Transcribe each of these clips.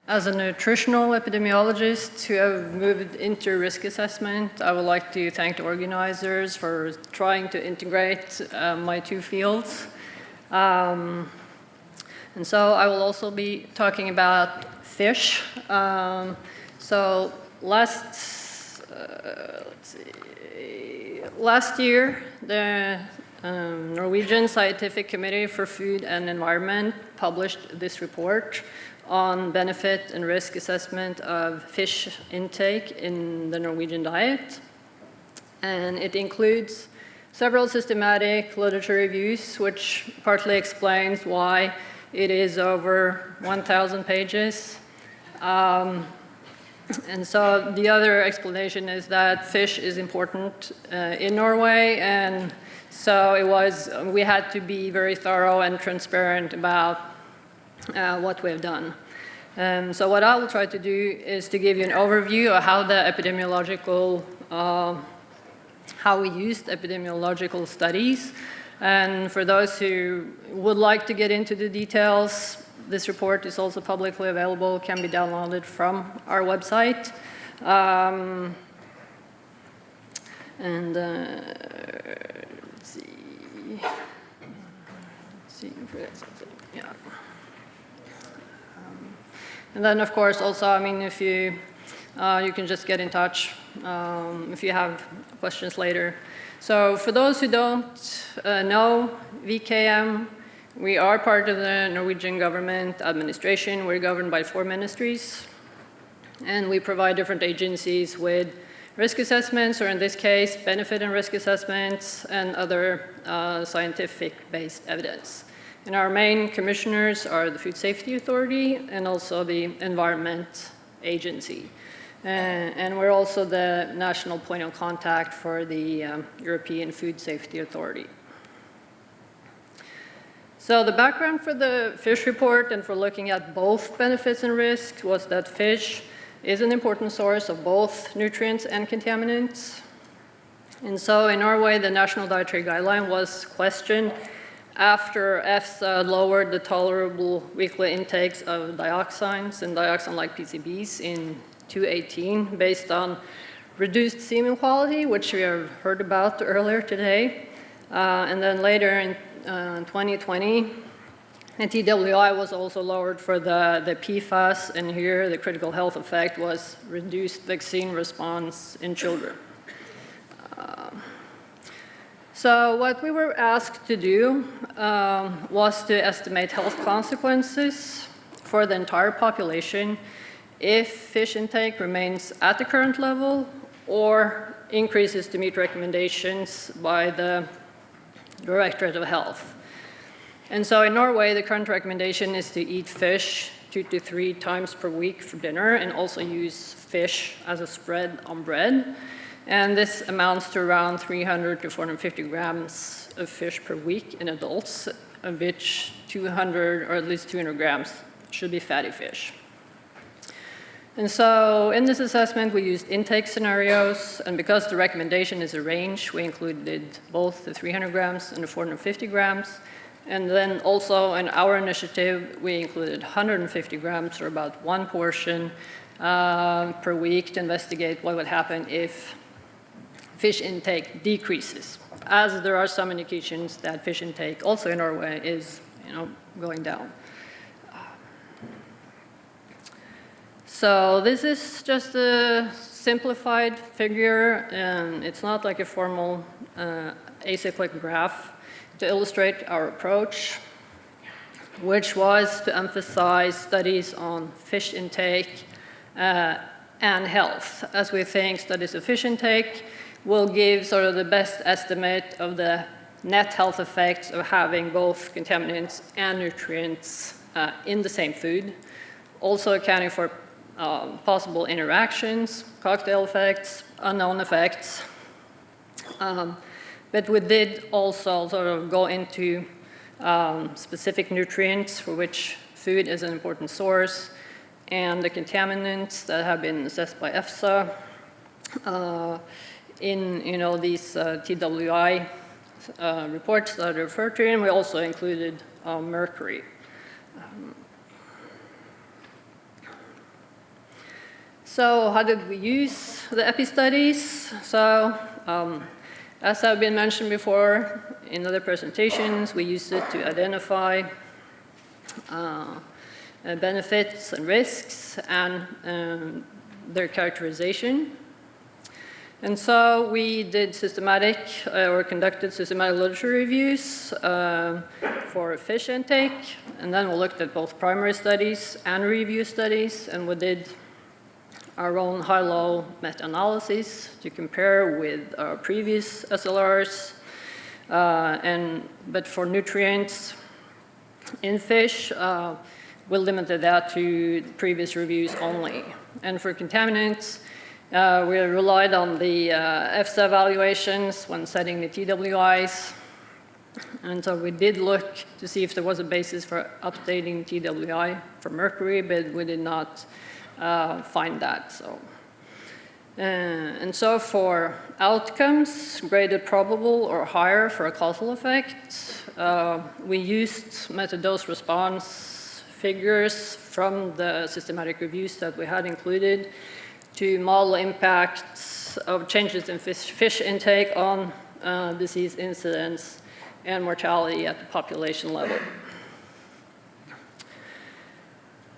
As a nutritional epidemiologist who have moved into risk assessment, I would like to thank the organizers for trying to integrate my two fields. And so I will also be talking about fish. So last year, the Norwegian Scientific Committee for Food and Environment published this report on benefit and risk assessment of fish intake in the Norwegian diet. And it includes several systematic literature reviews, which partly explains why it is over 1,000 pages. And so the other explanation is that fish is important in Norway, and so we had to be very thorough and transparent about what we have done. So what I will try to do is to give you an overview of how the epidemiological, how we used epidemiological studies. And for those who would like to get into the details, this report is also publicly available, can be downloaded from our website. Let's see if there's something, yeah. And then, of course, also, I mean, if you can just get in touch if you have questions later. So for those who don't know VKM, we are part of the Norwegian government administration. We're governed by 4 ministries, and we provide different agencies with risk assessments, or in this case, benefit and risk assessments, and other scientific-based evidence. And our main commissioners are the Food Safety Authority and also the Environment Agency. And we're also the national point of contact for the European Food Safety Authority. So the background for the fish report and for looking at both benefits and risks was that fish is an important source of both nutrients and contaminants. And so in Norway, the National Dietary Guideline was questioned after EFSA lowered the tolerable weekly intakes of dioxins and dioxin-like PCBs in 2018 based on reduced semen quality, which we have heard about earlier today. And then later in 2020, the TWI was also lowered for the PFAS, and here the critical health effect was reduced vaccine response in children. So what we were asked to do was to estimate health consequences for the entire population if fish intake remains at the current level or increases to meet recommendations by the Directorate of Health. And so in Norway, the current recommendation is to eat fish 2 to 3 times per week for dinner and also use fish as a spread on bread. And this amounts to around 300 to 450 grams of fish per week in adults, of which 200 or at least 200 grams should be fatty fish. And so in this assessment, we used intake scenarios, and because the recommendation is a range, we included both the 300 grams and the 450 grams. And then also in our initiative, we included 150 grams, or about 1 portion per week, to investigate what would happen if fish intake decreases, as there are some indications that fish intake also in Norway is going down. So this is just a simplified figure, and it's not like a formal acyclic graph to illustrate our approach, which was to emphasize studies on fish intake and health, as we think studies of fish intake will give sort of the best estimate of the net health effects of having both contaminants and nutrients in the same food, also accounting for possible interactions, cocktail effects, unknown effects. But we did also sort of go into specific nutrients for which food is an important source, and the contaminants that have been assessed by EFSA in these TWI reports that I referred to, and we also included mercury. So how did we use the EPI studies? So as have been mentioned before in other presentations, we used it to identify benefits and risks and their characterization. And so we did conducted systematic literature reviews for fish intake, and then we looked at both primary studies and review studies, and we did our own high-low meta-analysis to compare with our previous SLRs. But for nutrients in fish, we limited that to previous reviews only. And for contaminants, we relied on the EFSA evaluations when setting the TWIs. And so we did look to see if there was a basis for updating TWI for mercury, but we did not find that. And so for outcomes graded probable or higher for a causal effect, we used meta-dose response figures from the systematic reviews that we had included to model impacts of changes in fish intake on disease incidence and mortality at the population level.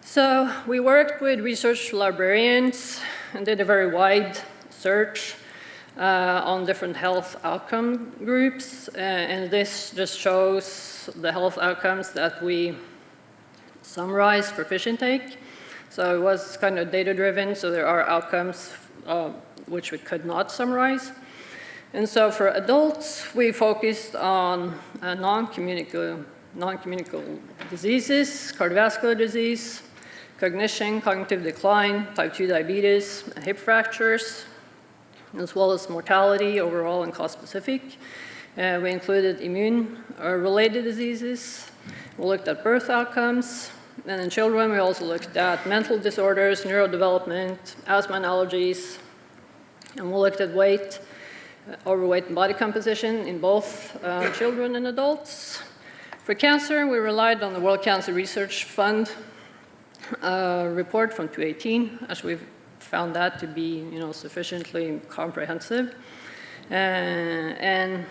So we worked with research librarians and did a very wide search on different health outcome groups, and this just shows the health outcomes that we summarized for fish intake. So it was kind of data-driven, so there are outcomes which we could not summarize. And so for adults, we focused on non-communicable diseases, cardiovascular disease, cognition, cognitive decline, type 2 diabetes, and hip fractures, as well as mortality overall and cause-specific. We included immune-related diseases. We looked at birth outcomes. And in children, we also looked at mental disorders, neurodevelopment, asthma and allergies. And we looked at weight, overweight and body composition in both children and adults. For cancer, we relied on the World Cancer Research Fund report from 2018, as we've found that to be sufficiently comprehensive. And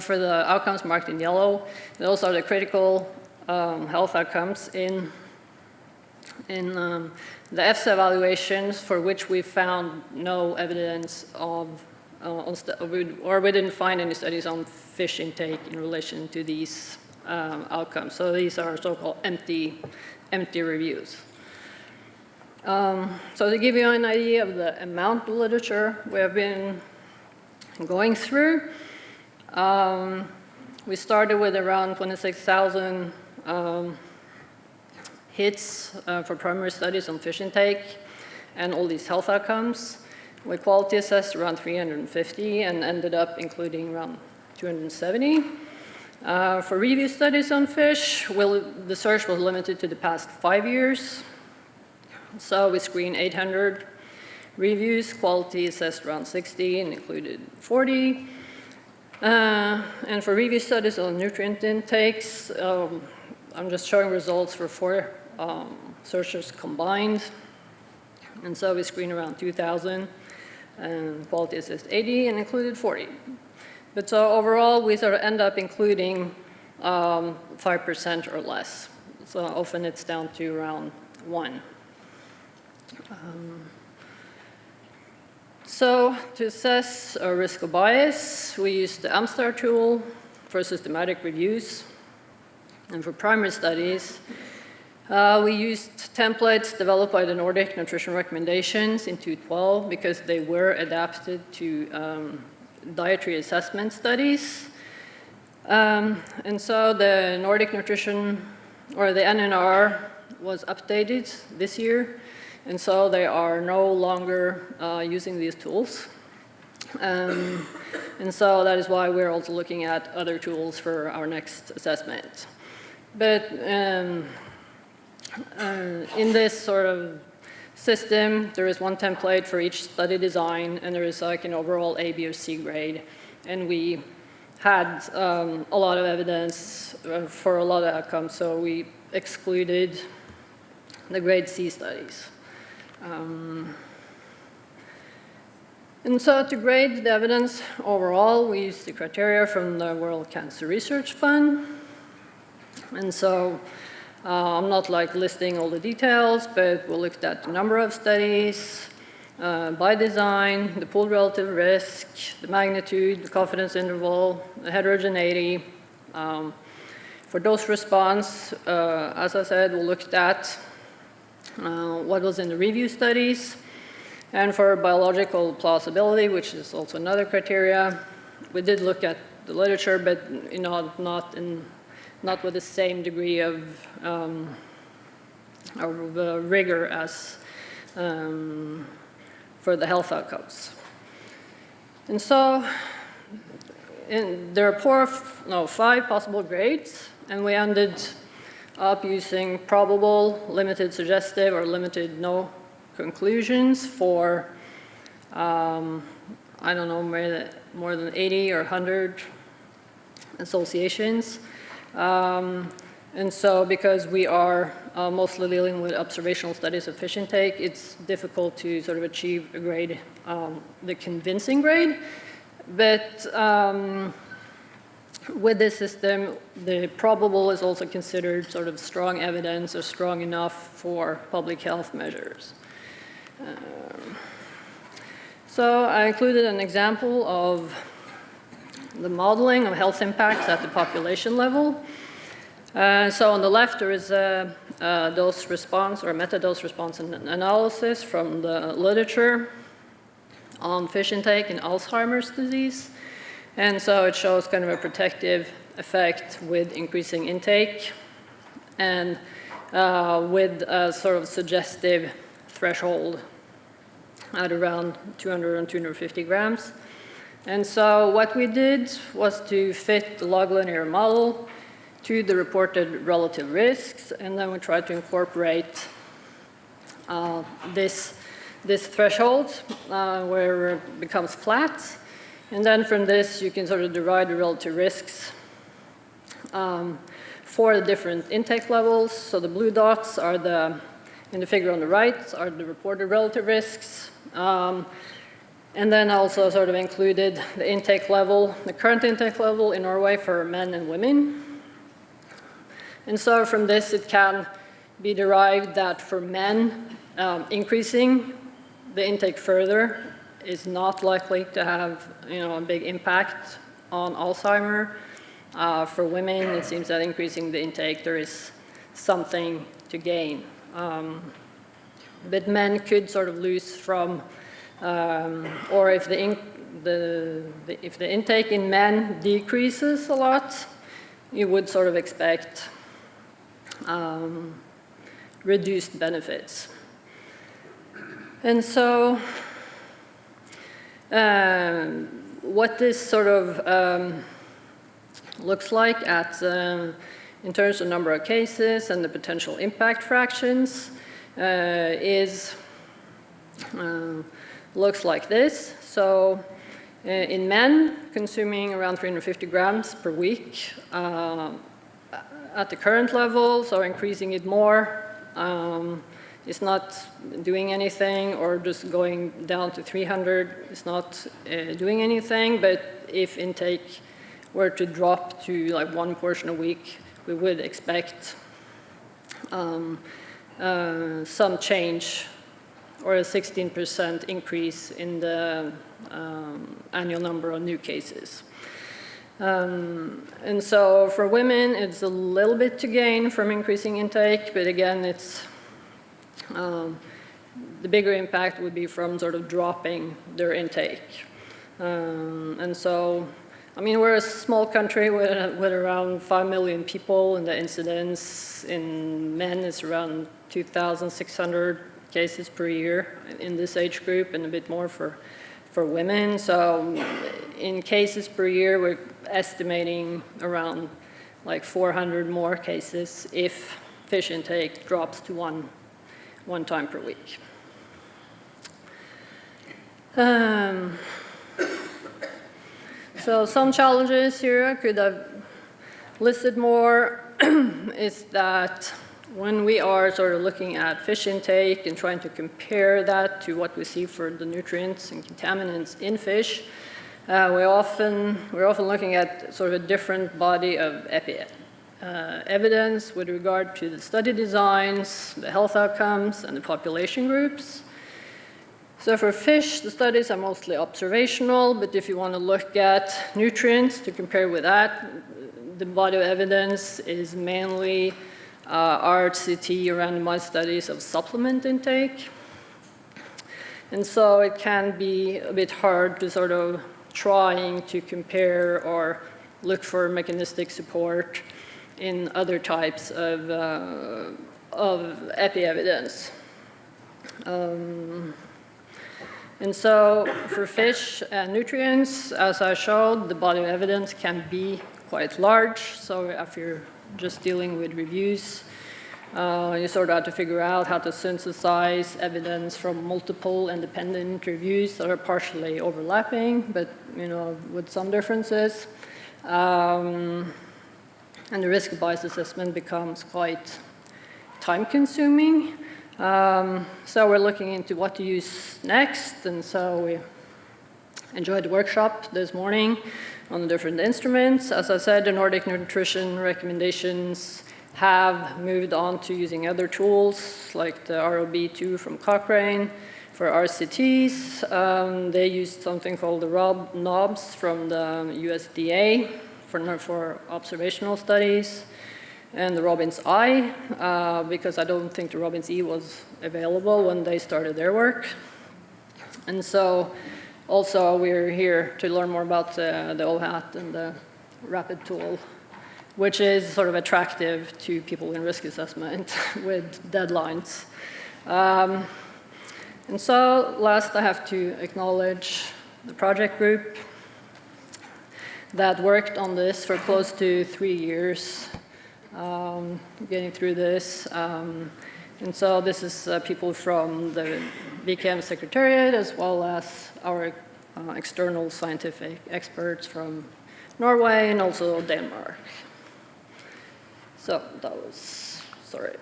for the outcomes marked in yellow, those are the critical health outcomes in the EFSA evaluations for which we found no evidence of, or we didn't find any studies on fish intake in relation to these outcomes. So these are so-called empty reviews. So to give you an idea of the amount of literature we have been going through, we started with around 26,000 hits for primary studies on fish intake and all these health outcomes. We quality assessed around 350 and ended up including around 270. For review studies on fish, the search was limited to the past 5 years. So we screened 800 reviews, quality assessed around 60 and included 40. And for review studies on nutrient intakes, I'm just showing results for 4 searches combined. And so we screened around 2,000 and quality assessed 80 and included 40. But so overall, we sort of end up including 5% or less. So often it's down to around 1. So to assess a risk of bias, we used the AMSTAR tool for systematic reviews. And for primary studies, we used templates developed by the Nordic Nutrition Recommendations in 2012 because they were adapted to dietary assessment studies. And so the Nordic Nutrition, or the NNR, was updated this year. And so they are no longer using these tools. And so that is why we're also looking at other tools for our next assessment. But in this sort of system, there is one template for each study design, and there is like an overall A, B, or C grade. And we had a lot of evidence for a lot of outcomes, so we excluded the grade C studies. And so to grade the evidence overall, we used the criteria from the World Cancer Research Fund. And so I'm not like listing all the details, but we looked at the number of studies, by design, the pooled relative risk, the magnitude, the confidence interval, the heterogeneity. For dose response, as I said, we looked at what was in the review studies. And for biological plausibility, which is also another criteria, we did look at the literature, but not with the same degree of rigor as for the health outcomes. And so there are 5 possible grades, and we ended up using probable, limited suggestive, or limited no conclusions for, I don't know, more than 80 or 100 associations. And so because we are mostly dealing with observational studies of fish intake, it's difficult to sort of achieve a grade, the convincing grade. But with this system, the probable is also considered sort of strong evidence or strong enough for public health measures. So I included an example of the modeling of health impacts at the population level. So on the left, there is a dose response or meta-dose response analysis from the literature on fish intake in Alzheimer's disease. And so it shows kind of a protective effect with increasing intake and with a sort of suggestive threshold at around 200 and 250 grams. And so what we did was to fit the log linear model to the reported relative risks, and then we tried to incorporate this threshold where it becomes flat. And then from this, you can sort of derive the relative risks for the different intake levels. So the blue dots are in the figure on the right, are the reported relative risks. And then also sort of included the intake level, the current intake level in Norway for men and women. And so from this, it can be derived that for men, increasing the intake further is not likely to have a big impact on Alzheimer's. For women, it seems that increasing the intake, there is something to gain. But men could sort of lose from, or if the intake in men decreases a lot, you would sort of expect reduced benefits. And so what this sort of looks like in terms of number of cases and the potential impact fractions looks like this. So in men, consuming around 350 grams per week at the current level, so increasing it more is not doing anything, or just going down to 300 is not doing anything. But if intake were to drop to like 1 portion a week, we would expect some change, or a 16% increase in the annual number of new cases. And so for women, it's a little bit to gain from increasing intake, but again, it's the bigger impact would be from sort of dropping their intake. And so, I mean, we're a small country with around 5 million people, and the incidence in men is around 2,600 cases per year in this age group, and a bit more for women. So in cases per year, we're estimating around like 400 more cases if fish intake drops to one time per week. So some challenges here I could have listed more is that when we are sort of looking at fish intake and trying to compare that to what we see for the nutrients and contaminants in fish, we're often looking at sort of a different body of evidence with regard to the study designs, the health outcomes, and the population groups. So for fish, the studies are mostly observational, but if you want to look at nutrients to compare with that, the body of evidence is mainly RCT, randomized studies of supplement intake. And so it can be a bit hard to sort of trying to compare or look for mechanistic support in other types of epi-evidence. And so for fish and nutrients, as I showed, the body of evidence can be quite large. So if you're just dealing with reviews, you sort of have to figure out how to synthesize evidence from multiple independent reviews that are partially overlapping, but with some differences. And the risk of bias assessment becomes quite time-consuming. So we're looking into what to use next, and so we enjoyed the workshop this morning on the different instruments. As I said, the Nordic nutrition recommendations have moved on to using other tools, like the ROB2 from Cochrane for RCTs. They used something called the ROB-NOBS from the USDA for observational studies, and the Robbins-I, because I don't think the Robbins-E was available when they started their work. And so also we're here to learn more about the OHAT and the RAPID tool, which is sort of attractive to people in risk assessment with deadlines. And so last, I have to acknowledge the project group that worked on this for close to 3 years, getting through this. And so this is people from the VKM Secretariat, as well as our external scientific experts from Norway and also Denmark. So that was, sorry.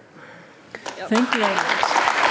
Yep. Thank you.